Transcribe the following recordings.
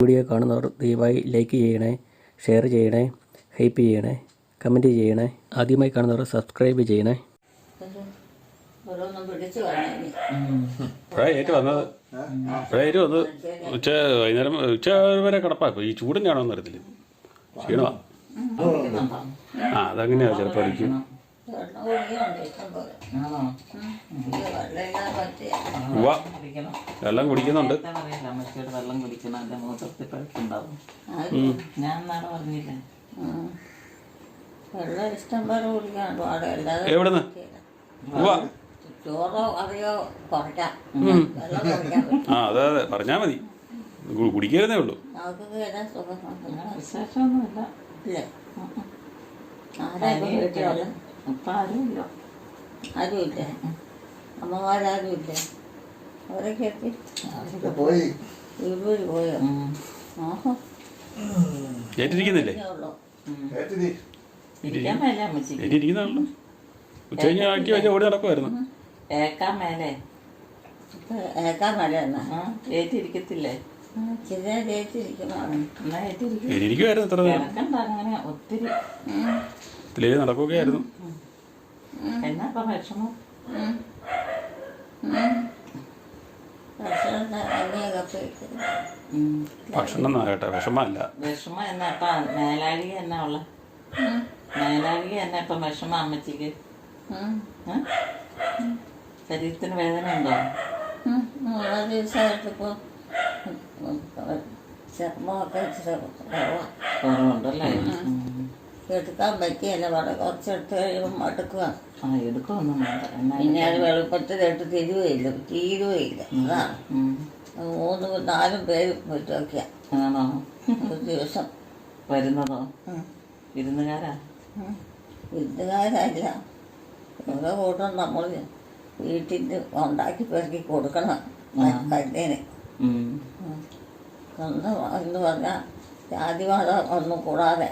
Video കാണുന്നവർ ദയവായി like ചെയ്യണേ, ഷെയർ ചെയ്യണേ, ഹൈപ്പ് ചെയ്യണേ, കമൻറ്റ് ചെയ്യണേ. ആദ്യമായി കാണുന്നവർ സബ്സ്ക്രൈബ് ചെയ്യണേ. ഏറ്റു വന്നത് വൈകുന്നേരം ഉച്ച വരെ കിടപ്പാക്കും. ഈ ചൂടിൻ്റെ ആണോ എന്നറിയത്തില്ല, ക്ഷീണമാ. അതങ്ങനെയാ ചിലപ്പോൾ അടിക്കും. വെള്ളം കുടിക്കുന്നുണ്ട്. എവിടുന്ന്? അതെ അതെ, പറഞ്ഞാ മതി, കുടിക്കരുതേ ഉള്ളൂ. ആരുമില്ല, അമ്മമാരാരുമില്ല, അവരൊക്കെ വീട് പോയോ? ഏറ്റിരിക്കുന്നില്ലേ? ഏറ്റിരിക്കുന്നുള്ളൂ. ഉച്ച കഴിഞ്ഞ് ആക്കി വെച്ചാൽ ഓടി നടക്കുമായിരുന്നു. ഏറ്റിരിക്കത്തില്ലേ? ഏറ്റിരിക്കുമായിരുന്നു. എത്ര നേരം ഒത്തിരി നടക്കുകയായിരുന്നു. എന്നാ വിഷമം? ഭക്ഷണം കേട്ടോ, വിഷമല്ല. വിഷമം എന്നാ മേലാഴിക എന്നാ ഉള്ള മേലാഴിക എന്നാ ഇപ്പം വിഷമം അമ്മച്ചിക്ക്? ശരീരത്തിന് വേദന ഉണ്ടോ? ദിവസമായിട്ടിപ്പോ ചർമ്മമൊക്കെ കുറവുണ്ടല്ലേ? എടുക്കാൻ പറ്റിയല്ല, വളരെ കുറച്ചെടുത്ത് കഴിയുമ്പോൾ മടുക്കുക. എടുക്കൊന്നും പിന്നെ അത് വെളുപ്പത്തിലിട്ട് തീരുകയില്ല. അതാണ് 3-4 പേര് പറ്റുമൊക്കെയാ ഒരു ദിവസം വരുന്നതോ? വിരുന്നുകാരല്ല, ഓരോ കൂട്ടം നമ്മൾ വീട്ടിൽ ഉണ്ടാക്കി പെറുക്കി കൊടുക്കണം. കല്ലിന് സ്വന്തം എന്ന് പറഞ്ഞാൽ ജാതിമതം ഒന്നും കൂടാതെ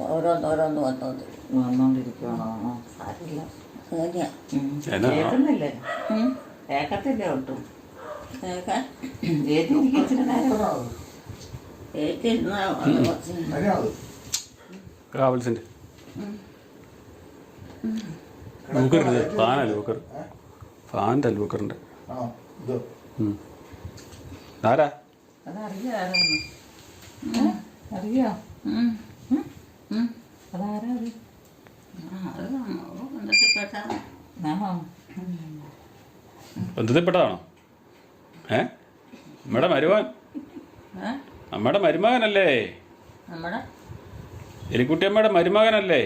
ഓരോന്നോരോന്ന് വന്നോണ്ടിരിക്കണോ? അറിയില്ല, കേൾക്കുന്നില്ലേ? കേൾക്കത്തില്ലേ ഒട്ടും? ഫാൻ്റെ ലൂക്കറിൻ്റെ ആരാ? അറിയോ? അതാരാ? ബന്ധത്തിൽപ്പെട്ടതാണോ? അമ്മയുടെ മരുമകൻ, അമ്മയുടെ മരുമകനല്ലേ? എലിക്കുട്ടിയമ്മയുടെ മരുമകനല്ലേ?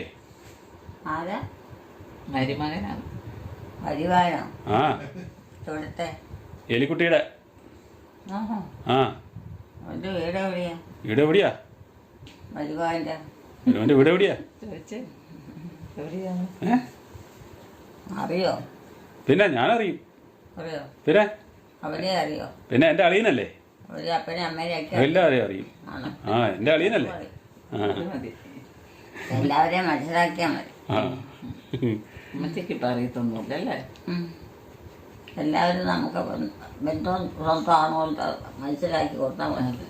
ആ, എലിക്കുട്ടിയുടെ. വീട് എവിടെയാ? മരുമകൻ്റെ വീട് എവിടെയാ? അറിയോ? പിന്നെ ഞാനറിയും. പിന്നെ പിന്നെ എൻ്റെ അളിയനല്ലേ? എല്ലാവരെയും അറിയും. എൻ്റെ അളിയനല്ലേ? എല്ലാവരെയും മനസ്സിലാക്കിയാൽ മതി. അമ്മച്ചിക്കിട്ട് അറിയത്തൊന്നുമില്ലല്ലേ? എല്ലാവരും നമുക്ക് ബന്ധം സ്വന്തമാണോ മനസ്സിലാക്കി കൊടുത്താൽ മതി.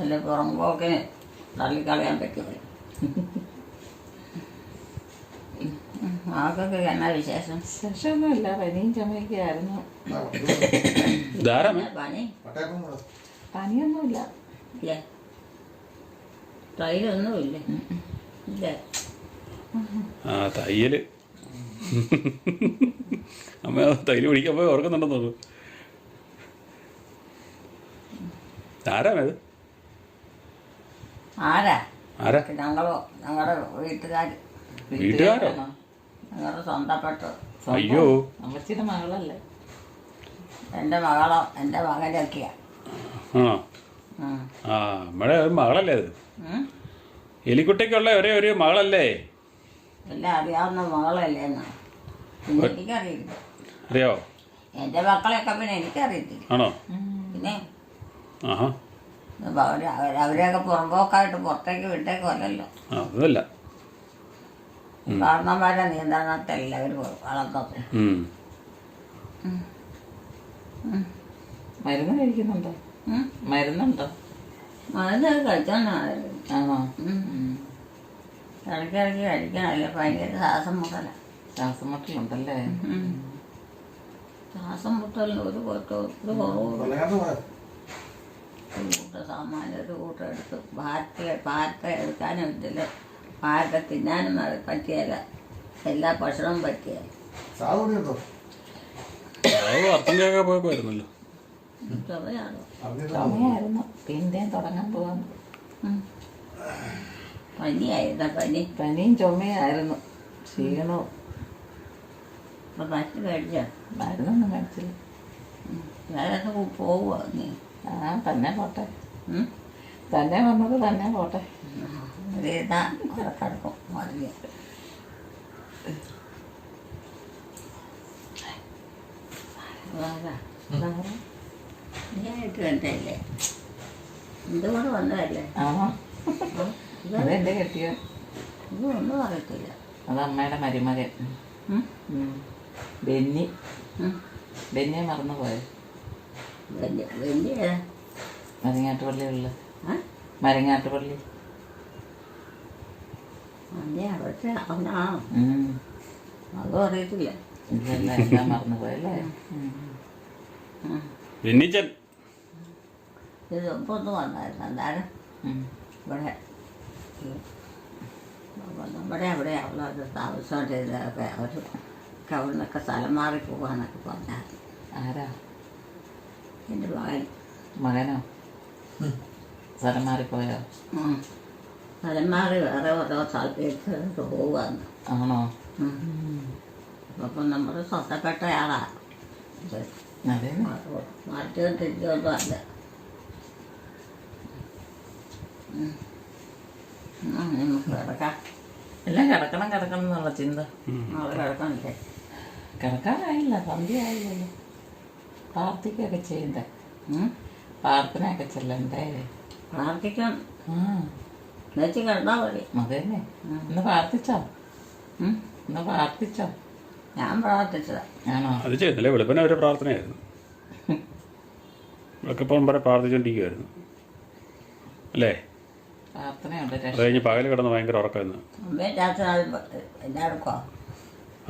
അല്ലെ പുറമ്പോക്കിന് തള്ളിക്കളയാൻ പറ്റില്ല. ആൾക്കൊക്കെ എന്നാ വിശേഷം? വിശേഷമൊന്നുമില്ല, പനിയും ചുമയൊക്കെ ആയിരുന്നു. പനിയൊന്നുമില്ല. ഇല്ലേ? തൈലൊന്നുമില്ല. ഇല്ലേ? തയ്യല് അമ്മ തൈല് പിടിക്കാൻ പോയി ഓർക്കുന്നുണ്ടെന്ന് തോന്നുന്നു. ആരാണത്? ആരാ? ഞങ്ങളുടെ വീട്ടുകാരോ? ഞങ്ങളുടെ സ്വന്തപ്പെട്ട. അയ്യോ, അമ്മച്ചിയുടെ മകളല്ലേ? എൻ്റെ മകളോ എൻ്റെ മകനൊക്കെയാ. നമ്മുടെ ഒരു മകളല്ലേ അത്? എലിക്കുട്ടിക്കുള്ള ഒരു മകളല്ലേ? എല്ലാം അറിയാവുന്ന മകളല്ലേ എന്നാ? എനിക്കറിയില്ല. അറിയോ? എൻ്റെ മക്കളെയൊക്കെ പിന്നെ എനിക്കറിയത്തില്ല. ആണോ? പിന്നെ അവരെയൊക്കെ പുറമ്പോക്കായിട്ട് പുറത്തേക്ക് വിട്ടേക്കുമല്ലോ. അതല്ല, കാരണന്മാരുടെ നിയന്ത്രണത്തിലല്ല അവർ വളർന്നത്. മരുന്ന് കഴിക്കുന്നുണ്ടോ? മരുന്നുണ്ടോ? മരുന്ന് കഴിച്ചോണ്ടാ ആണോ? ഇടയ്ക്കിടയ്ക്ക് കഴിക്കണമല്ലോ. ഭയങ്കര ശ്വാസം മുട്ടല. ശ്വാസം മുട്ടലുണ്ടല്ലേ? ശ്വാസം മുട്ടലിന് ഒരു കുറവ്. ഒരു കൂട്ട സാമാന്യം ഒരു കൂട്ടം എടുത്ത് പാരത്ത എടുക്കാനും ഇതില്ല. പാരത്ത തിന്നാനും പറ്റിയല്ല. എല്ലാ ഭക്ഷണവും പറ്റിയല്ല. അർത്ഥം കേൾക്കാൻ പോയപ്പോയിരുന്നല്ലോ. ചുമയാണോ? ചുമയായിരുന്നു. പിന്നെയും തുടങ്ങാൻ പോവാന്ന്. പനിയായിരുന്ന പനിയും ചുമയായിരുന്നു. ക്ഷീണവും. അപ്പം മരുന്ന് കഴിച്ചോ? മരുന്നൊന്നും കഴിച്ചില്ല. വേറെ പോവുക നീ? തന്നെ പോട്ടെ. തന്നെ വന്നത് തന്നെ പോട്ടെ. കിടക്കും മറിഞ്ഞ്. നീയായിട്ട് കണ്ടല്ലേ? എന്തുകൊണ്ട് വന്നതല്ലേ? ആണോ? അതെന്റെ കെട്ടിയോ? ഇതൊന്നും അറിയത്തില്ല. അത് അമ്മയുടെ മരുമകൻ ബെന്നി. ബെന്നിയെ മറന്നു പോയോ? വലിയ മരങ്ങാട്ടുപള്ളിയുള്ള മരങ്ങാട്ടുപള്ളി. അതെ അവിടുത്തെ അവനാണോ? അതും അറിയത്തില്ല. ഇതെല്ലാം എല്ലാം മറന്നു പോയല്ലേ? ബെന്നിച്ചൻ ഇത് മുമ്പ് ഒന്ന് വന്നായിരുന്നു. എന്തായാലും ഇവിടെ നമ്മുടെ അവിടെ അവളത് താമസിച്ചോണ്ടിരുന്നതൊക്കെ അവർ അവിടെ നിന്നൊക്കെ സ്ഥലം മാറി പോകാന്നൊക്കെ പറഞ്ഞാൽ. ആരാ? എൻ്റെ മകൻ. മകനോ? സ്ഥലം മാറിപ്പോയോ? സ്ഥലം മാറി വേറെ ഓരോ സ്ഥലത്തേക്ക് പോവാന്ന്. ആണോ? അപ്പം നമ്മൾ സ്വന്തപ്പെട്ടയാളാ. അതെ. മാറ്റവും തിരിച്ചൊന്നും അല്ല. നമുക്ക് കിടക്കാം. എല്ലാം കിടക്കണം കിടക്കണം എന്നുള്ള ചിന്ത. നാളെ കിടക്കണില്ലേ? കിടക്കാനായില്ല. സന്ധ്യയായില്ലല്ലോ. പ്രാർത്ഥിക്കുകയൊക്കെ ചെയ്യണ്ടേ? പ്രാർത്ഥനയൊക്കെ ചെല്ലണ്ടേ? പ്രാർത്ഥിക്കാൻ വെച്ച് കിടന്നാൽ മതി. അതന്നെ. ഇന്ന് പ്രാർത്ഥിച്ചോ? ഇന്ന് പ്രാർത്ഥിച്ചോ? ഞാൻ പ്രാർത്ഥിച്ചതാ. ആണോ? അത് ചെയ്യുന്നില്ലേ? വെളുപ്പിനെ ഒരു പ്രാർത്ഥനയായിരുന്നു. ഇപ്പം വരെ പ്രാർത്ഥിച്ചുകൊണ്ടിരിക്കുമായിരുന്നു അല്ലേ? പ്രാർത്ഥനയുണ്ട്. അത് കഴിഞ്ഞ് പകൽ കിടന്ന് ഭയങ്കര ഉറക്കമായിരുന്നു. അമ്മയും ചാച്ചനും എല്ലാവർക്കോ?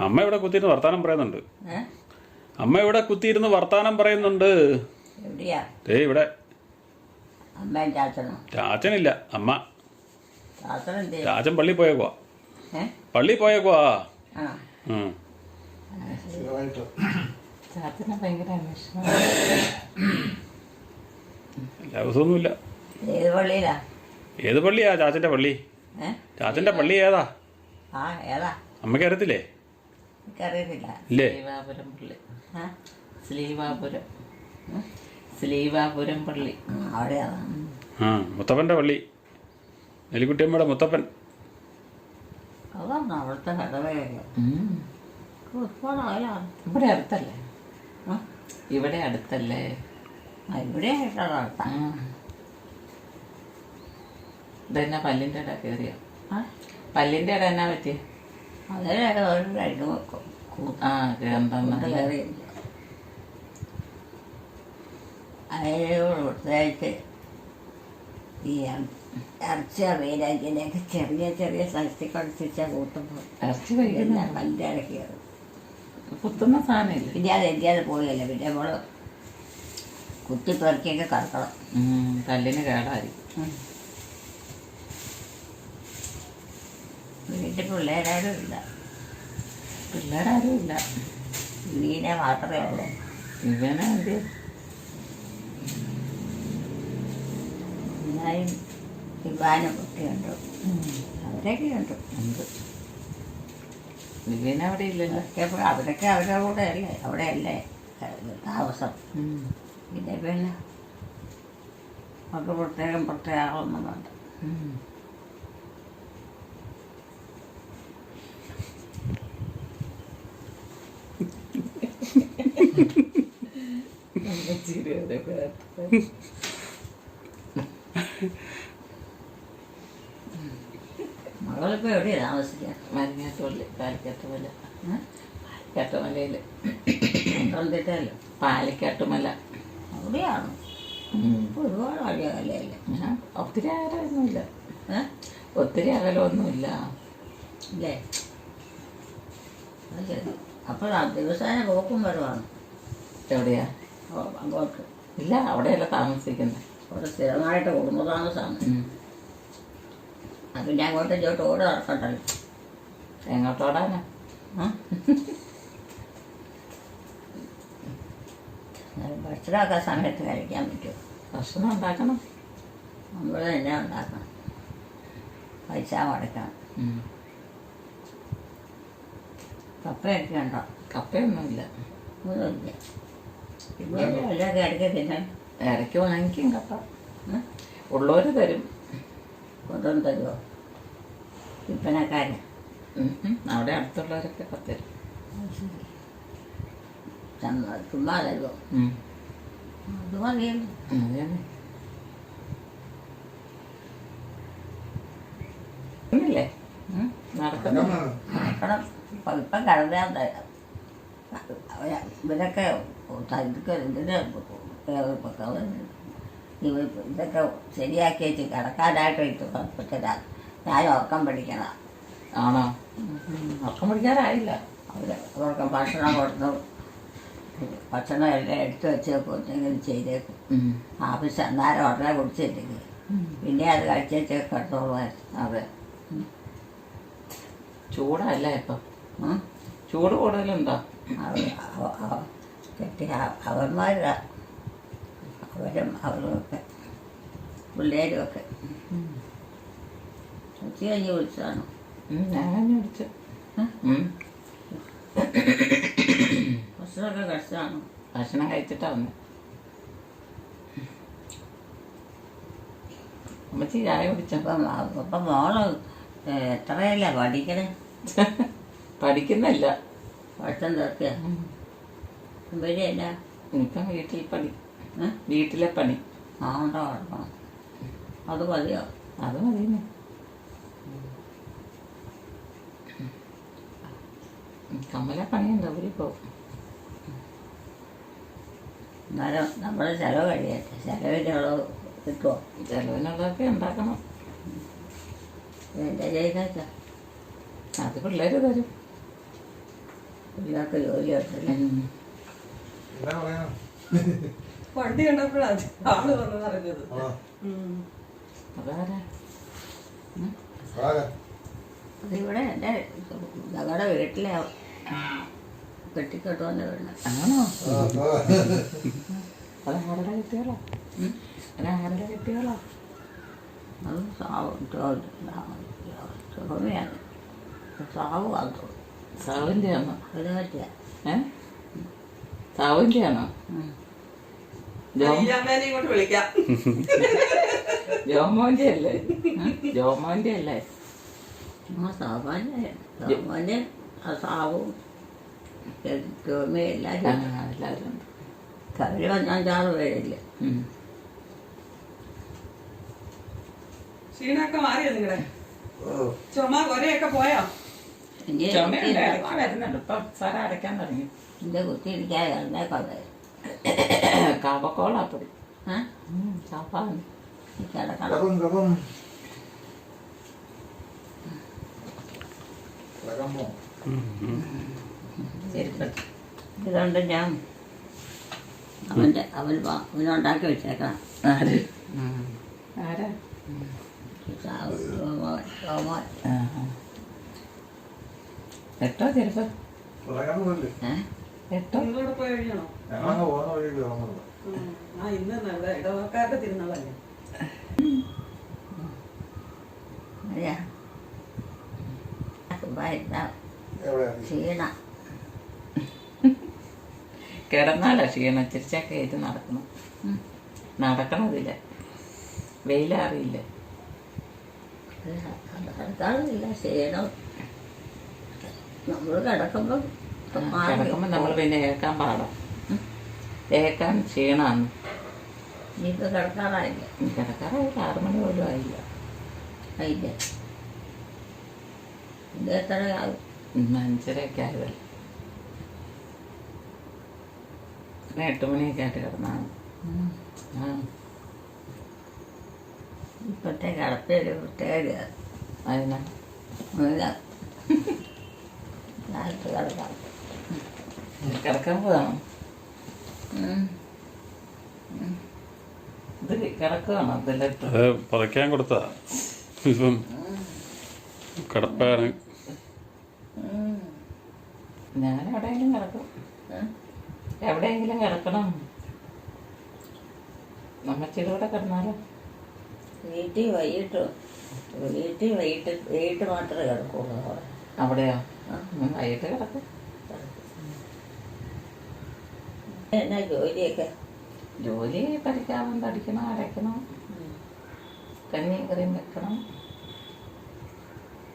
അമ്മ ഇവിടെ കുത്തിയിരുന്ന് വർത്താനം പറയുന്നുണ്ട്. അമ്മ ഇവിടെ കുത്തിയിരുന്ന് വർത്താനം പറയുന്നുണ്ട്. എവിടെയാ? ഇവിടെ. അമ്മയും ചാച്ചനോ? ചാച്ചനില്ല, അമ്മ. ചാച്ചൻ എന്ത് ചെയ്യും? ചാച്ചൻ പള്ളി പോയേക്കുവാ. പള്ളി പോയേക്കുവാ. ചാച്ചനെ ഭയങ്കര അന്വേഷണം. ദിവസമൊന്നുമില്ല. ഏത് പള്ളിയിലാ? ഏത് പള്ളിയാ ചാച്ചൻ്റെ പള്ളി? ചാച്ചൻ്റെ പള്ളി ഏതാ? ഏതാ? അമ്മയ്ക്ക് അറിയത്തില്ലേ? എനിക്കറിയത്തില്ല. ഇല്ലേ? ശ്രീവാപുരം പള്ളി. ശ്രീവാപുരം. ശ്രീവാപുരം പള്ളി. അവിടെയാണ്. മുത്തപ്പൻ്റെ പള്ളി. എലിക്കുട്ടിയമ്മയുടെ മുത്തപ്പൻ. അതാണ് അവിടുത്തെ കടവയൊക്കെ. ഒരുപാട് ആയാലാണ്. ഇവിടെ അടുത്തല്ലേ? ഇവിടെ അടുത്തല്ലേ? ഇവിടെ ആയിട്ടാണ് നടത്താം. ഇതെന്നാ പല്ലിൻ്റെ ഇട കയറിയോ? പല്ലിൻ്റെ ഇട എന്നാ പറ്റിയ? അതിനെ ഒരു കഴിഞ്ഞു വെക്കും. കയറി അതിനോട് പ്രത്യേകിച്ച് ഈ ഇറച്ചിയോ മീനാക്കിയൊക്കെ ചെറിയ ചെറിയ സ്ഥലത്തിൽ കളിച്ച കൂട്ടുമ്പോൾ ഇറച്ചി കഴിക്കുന്ന പല്ലിൻ്റെ ഇടയ്ക്ക് കയറും. കുത്തുന്ന സാധനമില്ല. പിന്നെ അത് എന്തിയാതെ പോയല്ലേ. പിന്നെ നമ്മൾ കുത്തിപ്പെറുക്കിയൊക്കെ കറക്കണം. പല്ലിന് കേടായിരിക്കും. വീട്ടിൽ പിള്ളേരാരും ഇല്ല. പിള്ളേരാരും ഇല്ല. വീനെ മാത്രമേ ഉള്ളൂ. ഇവനെ എന്ത്? എന്നാലും വിവാനം കുട്ടിയുണ്ട്. അവരൊക്കെ ഉണ്ട്. ഇവനെ അവിടെ ഇല്ലല്ലോ. അവരൊക്കെ അവരുടെ കൂടെ അല്ലേ, അവിടെ അല്ലേ താമസം. പിന്നെ അവർക്ക് പ്രത്യേകമൊന്നും വേണ്ട. മകളിപ്പോ എവിടെയാ താമസിക്കുക? മരങ്ങാട്ടുപള്ളി. പാലിക്കാട്ടുമല. പാലിക്കാട്ടുമലയിൽ. പത്തനംതിട്ടയല്ലോ. പാലിക്കാട്ടുമല. അവിടെയാണോ? ഇപ്പോൾ ഒരുപാട് അകലെയല്ലേ? ഒത്തിരി അകലമൊന്നുമില്ല. ഏഹ് ഒത്തിരി അകലമൊന്നുമില്ല. ഇല്ലേ? അത് ശരി. അപ്പോൾ ദിവസേന പോക്കും വരുവാണ് എവിടെയാ? അങ്ങോട്ട്. ഇല്ല, അവിടെയല്ല താമസിക്കുന്നത്. അവിടെ സ്ഥിരമായിട്ട് കുടുംബതാമസമാണ്. അത് പിന്നെ അങ്ങോട്ടും ഇങ്ങോട്ട് ഓടി നടക്കണ്ടല്ലോ. എങ്ങോട്ടോടാനാ? ഭക്ഷണമൊക്കെ സമയത്ത് കഴിക്കാൻ പറ്റും. ഭക്ഷണം ഉണ്ടാക്കണം. നമ്മൾ തന്നെ ഉണ്ടാക്കണം, പൈസ മുടക്കണം. കപ്പയൊക്കെ ഉണ്ടോ? കപ്പയൊന്നുമില്ല. ഒന്നുമില്ല. പിന്നെ എല്ലാം ഇടയ്ക്ക് തിന്നാൻ ഇടയ്ക്ക് വാങ്ങിക്കും കപ്പ. ഉള്ളവർ തരും. കൊണ്ടുവന്ന് തരുമോ വിൽപ്പനക്കാരൻ? അവിടെ അടുത്തുള്ളവരൊക്കെ തരും. ചുമ്മാ തരുമോ? അത് മതിയല്ലോ. അതെയല്ലേ നടക്കണം. ഇപ്പം കടന്നാൻ തരാം. ഇവരൊക്കെ ഇതൊക്കെ ശരിയാക്കി വെച്ച് കിടക്കാനായിട്ട് ഇട്ട് പറ്റില്ല. ഞാൻ ഉറക്കം പഠിക്കണം. ആണോ? ഉറക്കം പിടിക്കാറായില്ല. അവർക്ക് ഭക്ഷണം കൊടുത്തു, ഭക്ഷണം എല്ലാം എടുത്തു വെച്ചേക്കും, എന്തെങ്കിലും ചെയ്തേക്കും. ആവശ്യം അന്നേരം ഉടനെ കുടിച്ചില്ലെങ്കിൽ പിന്നെ അത് കഴിച്ചേച്ച് കിടത്തോളുമായിരുന്നു. അതെ, ചൂടല്ല ഇപ്പം. ചൂട് കൂടുതലുണ്ടോ? അവന്മാരാ അവരുമൊക്കെ പിള്ളേരുമൊക്കെ ഉച്ച കഴിഞ്ഞ് വിളിച്ചതാണോ? ഞാൻ വിളിച്ചു. ഭക്ഷണമൊക്കെ കഴിച്ചതാണോ? ഭക്ഷണം കഴിച്ചിട്ടാ വന്നെ. അമ്മച്ചി ചായ കുടിച്ചപ്പം അപ്പം മോള് എത്രയല്ല പഠിക്കണേ? പഠിക്കുന്നില്ല. പഠിത്തം തീർക്കുക ഇവരെയല്ല. ഇപ്പം വീട്ടിൽ പണി. വീട്ടിലെ പണി ആണ്ടോ നടക്കണം. അത് മതിയോ? അത് മതിയെന്നെ. കമ്മല പണിയുണ്ട്, അവര് പോവും. എന്നാലും നമ്മുടെ ചിലവ് കഴിയട്ടെ. ചിലവിനുള്ളത് കിട്ടുമോ? ചിലവിനുള്ളതൊക്കെ ഉണ്ടാക്കണം. എൻ്റെ ചെയ്താച്ചാ അത് പിള്ളേര് തരും. പിള്ളേർക്ക് ജോലി കിട്ടില്ലേ? വണ്ടി കണ്ടപ്പോഴാണ് ആള് വന്നത് അറിഞ്ഞത്. അതാരാ? അതിവിടെ എൻ്റെ ഞങ്ങളുടെ വീട്ടിലെ കെട്ടിക്കെട്ടുവന്ന് വീണ്. ആണോ? അതാരുടെ കുട്ടികളാ? അതാരുടെ കുട്ടികളാ? അത് ചോമയാണ്. സാവ് വന്നു. സാവിൻ്റെ ആണോ? അത് പറ്റിയ സാവിൻ്റെ ആണോ? അമ്മേനെ ഇങ്ങോട്ട് വിളിക്കാം. ജോമോന്റെ അല്ലേ? ജോമോന്റെ അല്ലേ? സാമാന്യ സാവും ചോമയും എല്ലാവരും എല്ലാവരും ഉണ്ട്. കവര് 5-6 പേരില്ലേ? ക്ഷീണമൊക്കെ മാറിയോ നിങ്ങളുടെ? ചുമ കൊരയൊക്കെ പോയോ? വരുന്നുണ്ട്. ഇപ്പൊ സാറ അടയ്ക്കാൻ തുടങ്ങി. എന്റെ കുത്തിയിരിക്കാൻ കിടന്നേക്കൊള്ളേ. കാപ്പക്കോളാപ്പൊടി ചാപ്പാണ് കിടക്കണം. ഇതുകൊണ്ട് ഞാൻ അവനുണ്ടാക്കി വെച്ചേക്കണം. ആര്? ആരാ? എട്ടോ ചെറുപ്പം എട്ടോ? നിങ്ങളോട് പോയി കഴിഞ്ഞാണോ? ഇന്ന് ഇവിടെ ഇടവക്കാരുടെ തിരുനാളല്ലേ? ക്ഷീണ കിടന്നാലോ ക്ഷീണം. ചിരിച്ചൊക്കെ ആയിട്ട് നടക്കണം. നടക്കണതില്ല, വെയിലറിയില്ല. കിടക്കാറില്ല, ക്ഷീണം. നമ്മൾ കിടക്കുമ്പോൾ നമ്മൾ പിന്നെ ഏക്കാൻ പാടാം. ഏക്കാൻ ക്ഷീണമാണ്. ഇനിയിപ്പോൾ കിടക്കാറായില്ല. കിടക്കാറായില്ല. 6 മണി പോലും ആയില്ല. ആയില്ല. ഇത് എത്രയാകും? 5:30 ആയതല്ല. 8 മണിയൊക്കെ ആയിട്ട് കിടന്നാണ്. ഇപ്പോഴത്തെ കിടപ്പൊരു പ്രത്യേകത. അതിനാ അങ്ങനെ കാലത്ത് കിടക്കാം. കിടക്കാൻ പോവാണോ? ഉം. ഇത് കിടക്കുകയാണോ ഇതിലിട്ട്? അത് പുതയ്ക്കാൻ കൊടുത്താ ഇപ്പം കിടപ്പാണ്. ഉം. ഞാൻ എവിടെയെങ്കിലും കിടക്കും. ഉം. എവിടെയെങ്കിലും കിടക്കണം. നമ്മച്ചിയുടെ കൂടെ കിടന്നാലോ? വീട്ടിൽ വൈകിട്ട് മാത്രമേ കിടക്കുള്ളൂ അവിടെ. അവിടെയോ? വൈകിട്ട് കിടക്കും. എന്നാ ജോലിയൊക്കെ? ജോലി പഠിക്കാവും, പഠിക്കണം, അടയ്ക്കണം, കഞ്ഞിയും കറിയും വെക്കണം.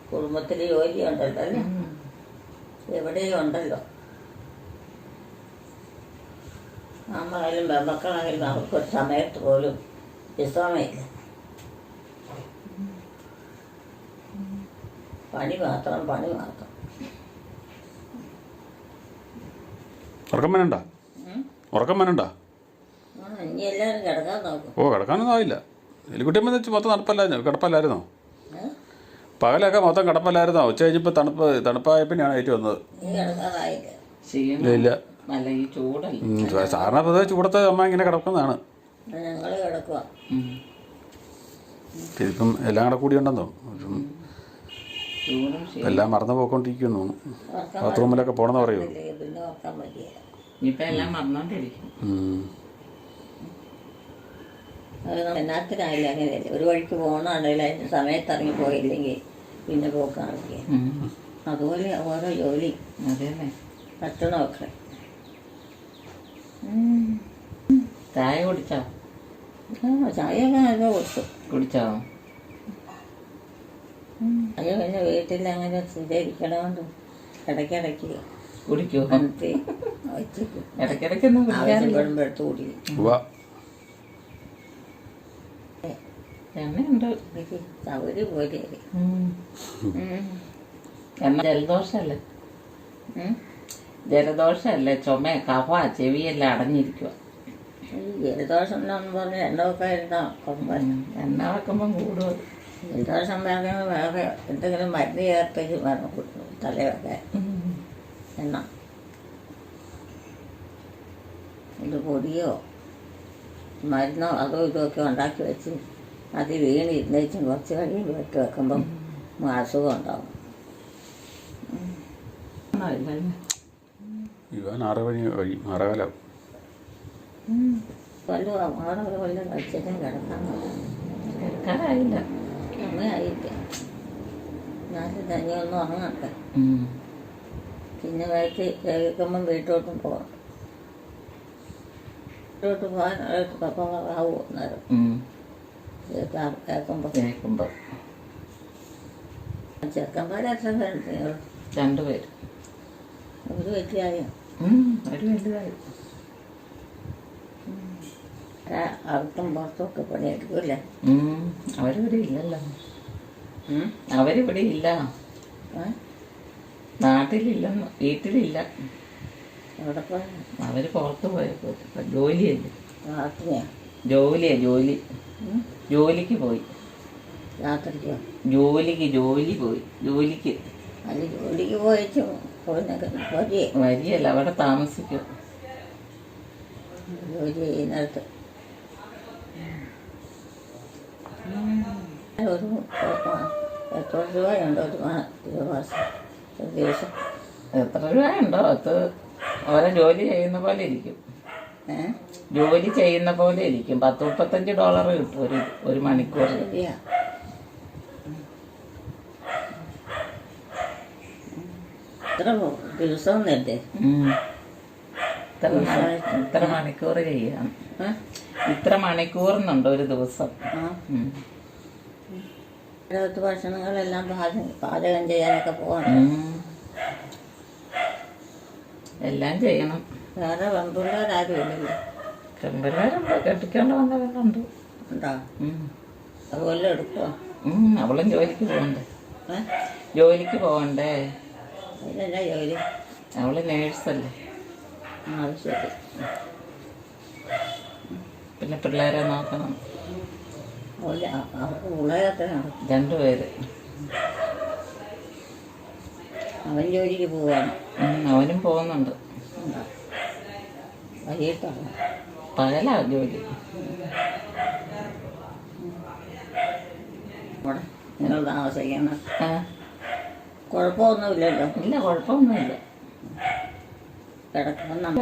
കുടുംബത്തിൽ ജോലി ഉണ്ടല്ലോ അല്ലേ? എവിടെയും ഉണ്ടല്ലോ. നമ്മളായാലും പെമ്മക്കളായാലും അവർക്കൊരു സമയത്ത് പോലും വിശ്രമമില്ല. പണി മാത്രം. ഉറക്കം വേനണ്ട? ഉറക്കം വേനണ്ട? ഇനി എല്ലാവരും കിടക്കാൻ നോക്കും. ഓ കിടക്കാനൊന്നും ആയില്ല. എലിക്കുട്ടിയമ്മ വെച്ച് മൊത്തം കിടപ്പല്ലായിരുന്നോ? പകലൊക്കെ മൊത്തം കിടപ്പല്ലായിരുന്നോ? ഉച്ച കഴിഞ്ഞപ്പോൾ തണുപ്പായപ്പിന്നെയാണ് ഏറ്റവും വന്നത്. നീ കിടക്കാറായില്ല. ഇല്ല. നല്ല ഈ ചൂടല്ലേ. സാധാരണ പൊതുവെ ചൂടത്ത് അമ്മ ഇങ്ങനെ കിടക്കുന്നതാണ്. ഞങ്ങൾ കിടക്കുക. ഇതിപ്പം എല്ലാം കൂടെ കൂടി ഉണ്ടെന്നോ ചൂടും എല്ലാം മറന്നു പോയിക്കൊണ്ടിരിക്കുന്നു. ബാത്റൂമിലൊക്കെ പോകണമെന്ന് പറയൂ. പിന്നെ ഓർക്കാൻ പറ്റില്ല. ഇനിയിപ്പോൾ എല്ലാം മറന്നോണ്ടിരിക്കും. എന്നാത്തിനായില്ല അങ്ങനെയല്ലേ. ഒരു വഴിക്ക് പോകണമെങ്കിൽ അതിൻ്റെ സമയത്ത് ഇറങ്ങി പോയില്ലെങ്കിൽ പിന്നെ പോക്ക് നടക്കുക. അതുപോലെ ഓരോ ജോലി അതന്നെ. ഭക്ഷണമൊക്കെ. ചായ കുടിച്ചോ? ചായയൊക്കെ നല്ല കുടിച്ചോ? ചായ പിന്നെ വീട്ടിൽ അങ്ങനെ സ്ഥിരീകരിക്കണോണ്ട് ഇടയ്ക്കിടയ്ക്ക് കുടിക്കോ? വെച്ചിട്ട് ഇടയ്ക്കിടയ്ക്കൊന്നും ആവശ്യപ്പെടുമ്പോൾ എടുത്ത് കുടിക്കും. എണ്ണയുണ്ട്. സൗകര്യം പോലെ. എണ്ണ ജലദോഷമല്ലേ? ജലദോഷമല്ലേ? ചുമ, കഫ, ചെവിയെല്ലാം അടഞ്ഞിരിക്കുക. ജലദോഷം എന്ന് പറഞ്ഞാൽ എണ്ണ വെക്കാൻ എണ്ണ വെക്കുമ്പം കൂടും. ജലദോഷം വേറെ വേറെ എന്തെങ്കിലും മരുന്ന് ചേർത്തേക്ക് വേണം തലയൊക്കെ എണ്ണ. ഇത് പൊടിയോ മരുന്നോ അതോ ഇതൊക്കെ ഉണ്ടാക്കി വെച്ച് അത് വീണിരുന്നേച്ചും കുറച്ച് കഴിയുമ്പോൾ ഇട്ട് വെക്കുമ്പം അസുഖം ഉണ്ടാവും. ഇവൻ 6 മണി വഴി 6:15. വല്ല കഴിച്ചിട്ടും കിടക്കാറായില്ല. സമയമായില്ല. ഞാൻ തന്നെ ഒന്നും ഉറങ്ങട്ടെ. പിന്നെ വയറ്റ് കേൾക്കുമ്പം വീട്ടോട്ടും പോകണം. വീട്ടോട്ട് പോകാൻ ആവും അന്നേരം കേൾക്കുമ്പോൾ. ചെറുക്കന്മാരെ എത്ര പേരുണ്ട് നിങ്ങൾ? 2 പേര്. ഒരു വലിയായോ? ഒരു വലുതായി. അവർക്കും പുറത്തൊക്കെ പണിയെടുക്കൂല്ലേ? അവരിവിടെ ഇല്ലല്ലോ. അവരിവിടെ ഇല്ല. നാട്ടിലില്ലെന്ന്, വീട്ടിലില്ല. അവിടെ പോയ അവര് പുറത്ത് പോയപ്പോ ജോലിയല്ലേ. രാത്രിയാ? ജോലിക്ക് പോയി. രാത്രിക്കോ? ജോലി പോയി. ജോലിക്ക് അത് ജോലിക്ക് പോയിച്ചു വരിയല്ല, അവിടെ താമസിക്കും. ജോലി ചെയ്യുന്നിടത്ത് ഒരു എത്ര രൂപയുണ്ടോ ഒരു മാസം ഒരു ദിവസം? എത്ര രൂപയുണ്ടോ? അത് ഓരോ ജോലി ചെയ്യുന്ന പോലെ ഇരിക്കും. ജോലി ചെയ്യുന്ന പോലെ ഇരിക്കും. $30-35 കിട്ടും ഒരു മണിക്കൂർ. ശരിയാ. എത്ര ദിവസം തന്നെ? ഇത്ര മണിക്കൂർ ചെയ്യാം. ഇത്ര മണിക്കൂറിനുണ്ട് ഒരു ദിവസം. ഭക്ഷണങ്ങളെല്ലാം പാചകം ചെയ്യാനൊക്കെ പോകണം. എല്ലാം ചെയ്യണം. വേറെ പെൺപിള്ളേരാരും ഇല്ലല്ലോ? പെൺപിള്ളേരുണ്ട്, കെട്ടിക്കൊണ്ട് വന്നവരുണ്ട്. ഉണ്ടോ? അതുപോലെ എടുക്കുമോ? അവളും ജോലിക്ക് പോകണ്ടേ? ജോലിക്ക് പോകണ്ടേ? അതിനെന്നാ ജോലി? അവള് നേഴ്സല്ലേ. അത് ശരി. പിന്നെ പിള്ളേരെ നോക്കണം. ഉള്ളതിനാണ് 2 പേര്. അവൻ ജോലിക്ക് പോവാണ്. അവനും പോകുന്നുണ്ട്. വൈകിട്ടാണ് പകലാ ജോലി. ഇവിടെ നിങ്ങൾ താമസിക്കണം. ആ, കുഴപ്പമൊന്നുമില്ലല്ലോ. ഇല്ല, കുഴപ്പമൊന്നുമില്ല. കിടക്കണം.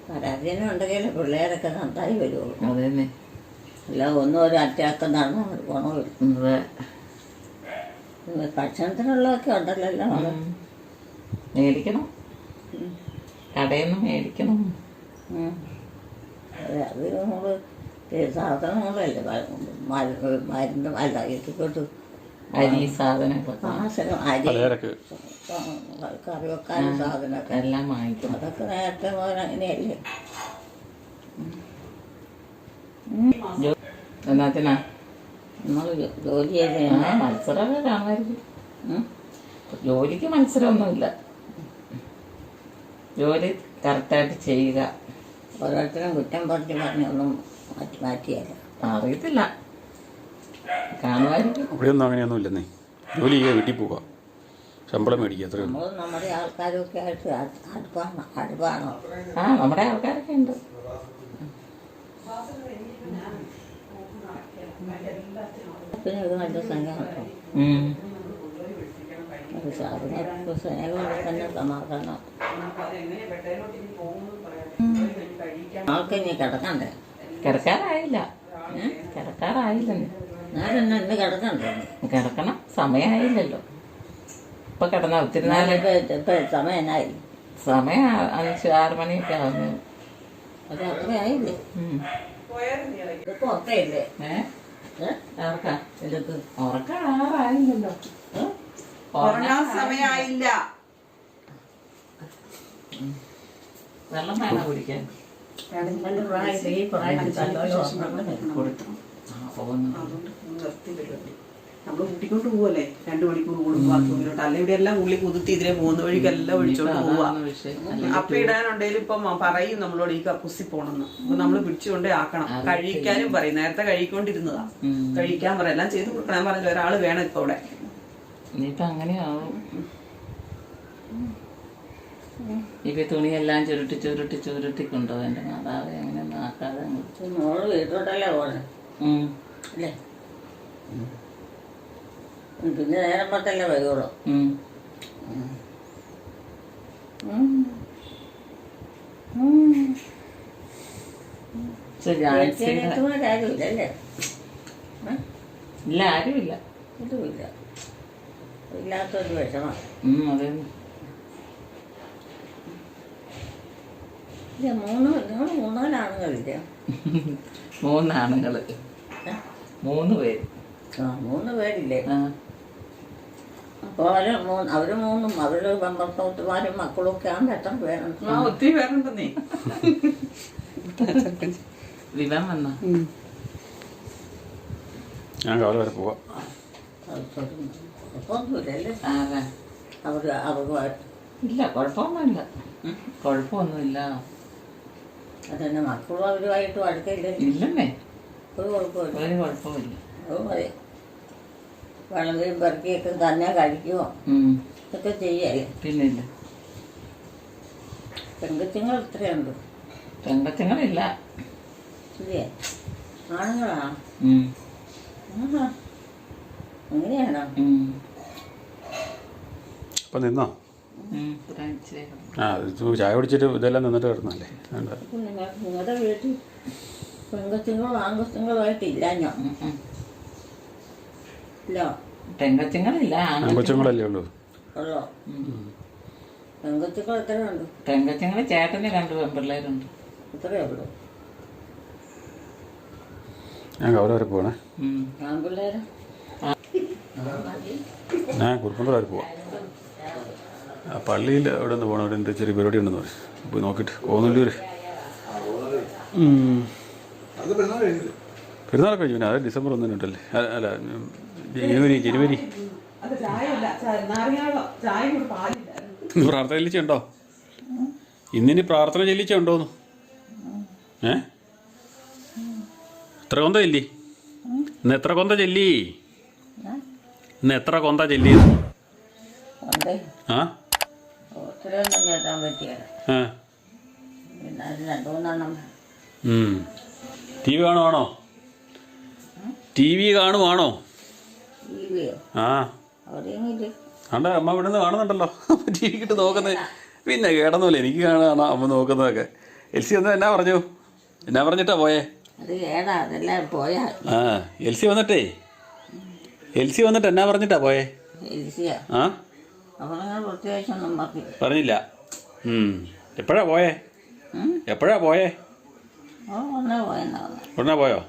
പരാധീനം ഉണ്ടെങ്കിൽ പിള്ളേരൊക്കെ നന്നായി വരുള്ളൂ. അതന്നെ. അല്ല ഒന്നും ഒരു അറ്റാക്കം നടന്ന ഗുണമില്ല. അതെ. ഭക്ഷണത്തിനുള്ളതൊക്കെ ഉണ്ടല്ലോ. മേടിക്കണം, കടയിൽ നിന്ന് മേടിക്കണം. അതെ, അത് നമ്മൾ സാധനങ്ങളല്ലേ മരുന്ന് അല്ല ഇട്ടിട്ട് അരി സാധനങ്ങളൊക്കെ പാസനം അരി പലചരക്ക് കറി വെക്കാനും സാധനമൊക്കെ എല്ലാം വാങ്ങിക്കണം. അതൊക്കെ നേരത്തെ പോലെ അങ്ങനെയല്ലേ. എന്നാത്തിനാ നമ്മൾ ജോലി ചെയ്ത് മത്സരമൊക്കെ കാണുമായിരിക്കും. ജോലിക്ക് മത്സരമൊന്നുമില്ല. ജോലി കറക്റ്റായിട്ട് ചെയ്യുക. ഓരോരുത്തരും കുറ്റം പറഞ്ഞൊന്നും മാറ്റിയല്ല. അറിയത്തില്ല, കാണുമായിരിക്കും. അവിടെയൊന്നും അങ്ങനെയൊന്നും ഇല്ലെന്നേ. ജോലി ചെയ്യുക, വീട്ടിൽ പോവുക, ശമ്പളം മേടിക്കുക, അത്രയേ ഉള്ളൂ. നമ്മൾ നമ്മുടെ ആൾക്കാരൊക്കെ ആയിട്ട് അടുപ്പാണോ? നമ്മുടെ ആൾക്കാരൊക്കെ ഉണ്ട്. പിന്നെ ഒരു നല്ല സ്നേഹമുണ്ടോ? ഒരു സാധനം സ്നേഹം തന്നെ സമാധാനം. ആൾക്ക് ഇനി കിടക്കണ്ടേ? കിടക്കാറായില്ല. കിടക്കാറായില്ലെന്ന്. ഞാനെന്നെ ഇന്ന് കിടക്കണ്ടേ? കിടക്കണം, സമയമായില്ലല്ലോ. ഇപ്പൊ കിടന്ന ഒത്തിരി ഇപ്പൊ സമയം എന്നായി? സമയം 5-6 മണിയൊക്കെ ആവുന്നു. അത് അത്രയായില്ലേ? ഇതൊക്കെ ഉറക്കയില്ലേ? ഉറക്കാം. ഇതൊക്കെ ഉറക്കാറായില്ലല്ലോ. ഉറങ്ങാൻ സമയമായില്ല. വെള്ളം വേണം കുടിക്കാൻ. ഈ പ്രായത്തിൽ നല്ലോണം ഉറങ്ങണം. കൊടുത്തു. പോകുന്നു. നിർത്തി പരിപാടി. നമ്മള് കൂട്ടിക്കൊണ്ട് പോവല്ലേ 2 മണിക്കൂർ കൂടുമ്പോ ബാത്റൂമിലോട്ട്. അല്ല ഇവിടെ എല്ലാം ഉള്ളി കുതിർത്തി ഇതിനെ പോകുന്ന വഴിക്കെല്ലാം ഒഴിച്ചോണ്ട് പോവാ. അപ്പ ഇടാനുണ്ടെങ്കിലും ഇപ്പം പറയും നമ്മളോട് ഈ കക്കുസി പോണെന്ന്. അപ്പൊ നമ്മള് പിടിച്ചുകൊണ്ടേ ആക്കണം. കഴിക്കാനും പറയും. നേരത്തെ കഴിക്കൊണ്ടിരുന്നതാ. കഴിക്കാൻ പറയും, എല്ലാം ചെയ്ത് കൊടുക്കണം. പറഞ്ഞില്ല ഒരാള് വേണം ഇപ്പൊ ഇവിടെ. ഇനിയിപ്പൊ അങ്ങനെയാവും. ഇപ്പൊ തുണിയെല്ലാം ചുരുട്ടി കൊണ്ടുപോകും. എന്റെ മാതാവ് അങ്ങനെയൊന്നും ആക്കാതെ. മോള് വീട്ടിലോട്ടല്ലേ പോണേ അല്ലേ? പിന്നെ നേരം പത്തല്ലേ വരുള്ളൂ. ആരുമില്ലല്ലേ? ഇല്ല, ആരുമില്ല. ഇതുമില്ല. ഇല്ലാത്തൊരു വിഷമം. അതെ. നിങ്ങൾ 3 ആണുങ്ങളില്ല? 3 ആണുങ്ങള്. 3 പേര്. 3 പേരില്ലേ? ആ. അപ്പോൾ അവര് 3 അവര് ഭർത്താക്കന്മാരും മക്കളും ഒക്കെ ആകുമ്പോൾ എത്ര പേരുണ്ട്? ഒത്തിരി പേരുണ്ടെന്നേ. വിവാൻ വന്നോ? ഞാൻ കവല വരെ പോവാം. കുഴപ്പമൊന്നുമില്ലല്ലേ? അവർക്ക് ഇല്ല, കുഴപ്പമൊന്നുമില്ല. കുഴപ്പമൊന്നുമില്ല. അതന്നെ മക്കളും അവരുമായിട്ടും അടുക്കില്ലേ? ഇല്ലെന്നേ, ഒരു കുഴപ്പമില്ല. ഒരു കുഴപ്പമില്ല. അത് മതി. വെള്ളത്തിൽ പെറുക്കിയൊക്കെ തന്നെ കഴിക്കുമോ ഇതൊക്കെ ചെയ്യല്ലേ? പിന്നില്ല. പെൺകുച്ചുങ്ങൾ ഇത്രയുണ്ട്. പെൺകൊച്ചുങ്ങളില്ല. ഇല്ലേ? ആണുങ്ങളാണ്. അങ്ങനെയാണോ? അപ്പം നിന്നോ? ആ, ചായ കുടിച്ചിട്ട് ഇതെല്ലാം നിന്നിട്ട് കിടന്നല്ലേ? നിങ്ങളുടെ വീട്ടിൽ പെൺകൊച്ചുങ്ങളും ആൺകൊച്ചുങ്ങളുമായിട്ടില്ല ഞാൻ. ഇല്ല, പെൺകൊച്ചുങ്ങളില്ല, ആൺകൊച്ചുങ്ങളല്ലേ ഉള്ളൂ. ഉള്ളോ? പെൺകൊച്ചുങ്ങൾ എത്രയുണ്ട്? പെൺകൊച്ചുങ്ങൾ ചേട്ടന് 2 പെൺപിള്ളേരുണ്ട്. ഇത്രയേ ഉള്ളൂ. ഞാൻ കവല വരെ പോകണേ. ആൺപിള്ളേര് ഞാൻ കുറുപ്പന്തറ വരെ പോവാം. ആ പള്ളിയിൽ അവിടെ നിന്ന് പോകണം. അവിടെ എന്ത് ചെറിയ പരിപാടി ഉണ്ടെന്ന് പറയും. പോയി നോക്കിയിട്ട് പോകുന്നുള്ളൂര്. പെരുന്നാളൊക്കെ കഴിഞ്ഞു. അത് December 1 ഉണ്ടല്ലേ? അല്ല, ജനുവരി. പ്രാർത്ഥന ചെല്ലിച്ചുണ്ടോ? ഇന്നിനി പ്രാർത്ഥന ചെല്ലിച്ചുണ്ടോന്ന്? ഇത്ര കൊന്തമില്ലേ? ഇന്ന് എത്ര കൊന്ത ചെല്ലി? ഏ? ഇന്ന് എത്ര കൊന്ത ചെല്ലിയത്? ഉണ്ട്. ആ ഒത്തിരിയൊന്നും കേട്ടാൻ പറ്റിയത്. ആ പിന്നെ അത് 2-3 ടി വി കാണുവാണോ? ടി വി കാണുവാണോ? ടിവിയോ ആ അവിടെയും ഇല്ല. ആണ്ട അമ്മ ഇവിടെ നിന്ന് കാണുന്നുണ്ടല്ലോ. ടി വി കിട്ട് നോക്കുന്നത് പിന്നെ കേടൊന്നുമില്ല, എനിക്ക് കാണാം അമ്മ നോക്കുന്നതൊക്കെ. എൽസി വന്ന് എന്നാ പറഞ്ഞു? എന്നാ പറഞ്ഞിട്ടാ പോയേ? അത് ഏടാ അതെല്ലാം പോയാ. ആ എൽസി വന്നിട്ടേ, എൽസി വന്നിട്ട് എന്നാ പറഞ്ഞിട്ടാ പോയേ? എൽസിയാ ആ അവളങ്ങനെ പ്രത്യേകിച്ചൊന്നും പറഞ്ഞില്ല. എപ്പോഴാ പോയേ? എപ്പോഴാ പോയേ? അവൾ ഒന്നേ പോയെന്നാ. ഉടനെ പോയോ?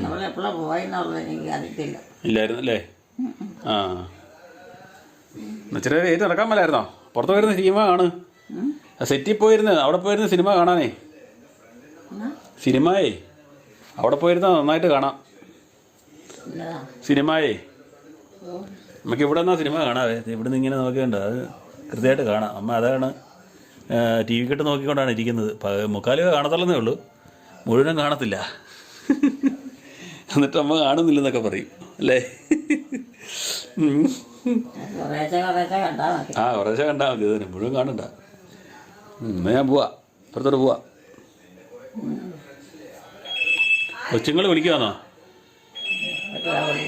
അവളെപ്പോഴാ പോയെന്നുള്ളത് എനിക്ക് അറിയത്തില്ല. ഇല്ലായിരുന്നു അല്ലേ? ആ ഇച്ചിരി ഏറ്റ് നടക്കാൻ മേലായിരുന്നോ? പുറത്ത് പോയിരുന്ന സിനിമ ആണ്, സെറ്റിൽ പോയിരുന്ന് അവിടെ പോയിരുന്ന സിനിമ കാണാനേ. സിനിമയേ അവിടെ പോയിരുന്ന നന്നായിട്ട് കാണാം. സിനിമയേ നമുക്ക് ഇവിടെ നിന്നാ സിനിമ കാണാവേ. ഇവിടുന്ന് ഇങ്ങനെ നോക്കിയുണ്ട് അത് കൃത്യമായിട്ട് കാണാം. അമ്മ അതാണ് ടി വി കിട്ട് നോക്കിക്കൊണ്ടാണ് ഇരിക്കുന്നത്. മുക്കാല് കാണത്തുള്ളതേ ഉള്ളൂ, മുഴുവനും കാണത്തില്ല. എന്നിട്ട് അമ്മ കാണുന്നില്ലെന്നൊക്കെ പറയും അല്ലേ? ആ കുറേശ്ശെ കണ്ടാൽ മതി, അതിന് മുഴുവൻ കാണണ്ട. എന്നാൽ ഞാൻ പോവാ, പുറത്തോട്ട് പോവാ. കൊച്ചുങ്ങൾ വിളിക്കുവാന്നോ?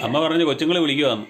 അമ്മ പറഞ്ഞു കൊച്ചുങ്ങൾ വിളിക്കുവാന്ന്.